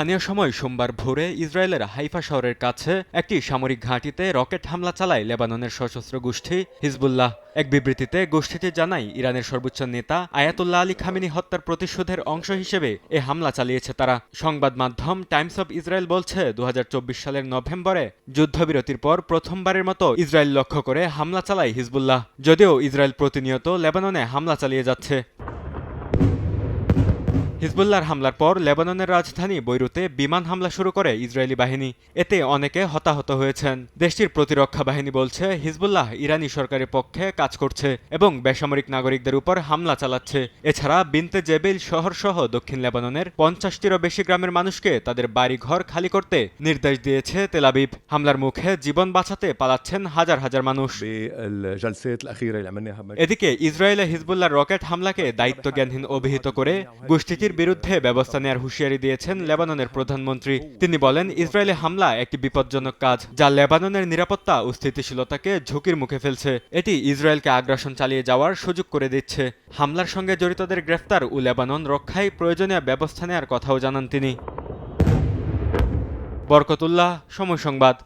স্থানীয় সময় সোমবার ভোরে ইসরায়েলের হাইফা শহরের কাছে একটি সামরিক ঘাঁটিতে রকেট হামলা চালায় লেবাননের সশস্ত্র গোষ্ঠী হিজবুল্লাহ। এক বিবৃতিতে গোষ্ঠীটি জানায়, ইরানের সর্বোচ্চ নেতা আয়াতুল্লাহ আলী খামেনি হত্যার প্রতিশোধের অংশ হিসেবে এ হামলা চালিয়েছে তারা। সংবাদ মাধ্যম টাইমস অব ইসরায়েল বলছে, ২০২৪ সালের নভেম্বরে যুদ্ধবিরতির পর প্রথমবারের মতো ইসরায়েল লক্ষ্য করে হামলা চালায় হিজবুল্লাহ। যদিও ইসরায়েল প্রতিনিয়ত লেবাননে হামলা চালিয়ে যাচ্ছে। হিজবুল্লাহর হামলার পর লেবাননের রাজধানী বৈরুতে বিমান হামলা শুরু করে ইসরায়েলি বাহিনী। এতে অনেকে হতাহত হয়েছেন। দেশটির প্রতিরক্ষা বাহিনী বলছে, হিজবুল্লাহ ইরানি সরকারের পক্ষে কাজ করছে এবং বেসামরিক নাগরিকদের উপর হামলা চালাচ্ছে। এছাড়া বিনতে জেবেইল শহরসহ দক্ষিণ লেবাননের ৫০টিরও বেশি গ্রামের মানুষকে তাদের বাড়িঘর খালি করতে নির্দেশ দিয়েছে তেল আবিব। হামলার মুখে জীবন বাঁচাতে পালাচ্ছেন হাজার হাজার মানুষ। এদিকে ইসরায়েলে হিজবুল্লাহর রকেট হামলাকে দায়িত্বজ্ঞানহীন অভিহিত করে গোষ্ঠীটির বিরুদ্ধে ব্যবস্থা নেওয়ার হুঁশিয়ারি দিয়েছেন লেবাননের প্রধানমন্ত্রী। তিনি বলেন, ইসরায়েলি হামলা একটি বিপজ্জনক কাজ, যা লেবাননের নিরাপত্তা ও স্থিতিশীলতাকে ঝুঁকির মুখে ফেলছে। এটি ইসরায়েলকে আগ্রাসন চালিয়ে যাওয়ার সুযোগ করে দিচ্ছে। হামলার সঙ্গে জড়িতদের গ্রেফতার ও লেবানন রক্ষায় প্রয়োজনীয় ব্যবস্থা নেওয়ার কথাও জানান তিনি। বরকতুল্লাহ, সময় সংবাদ।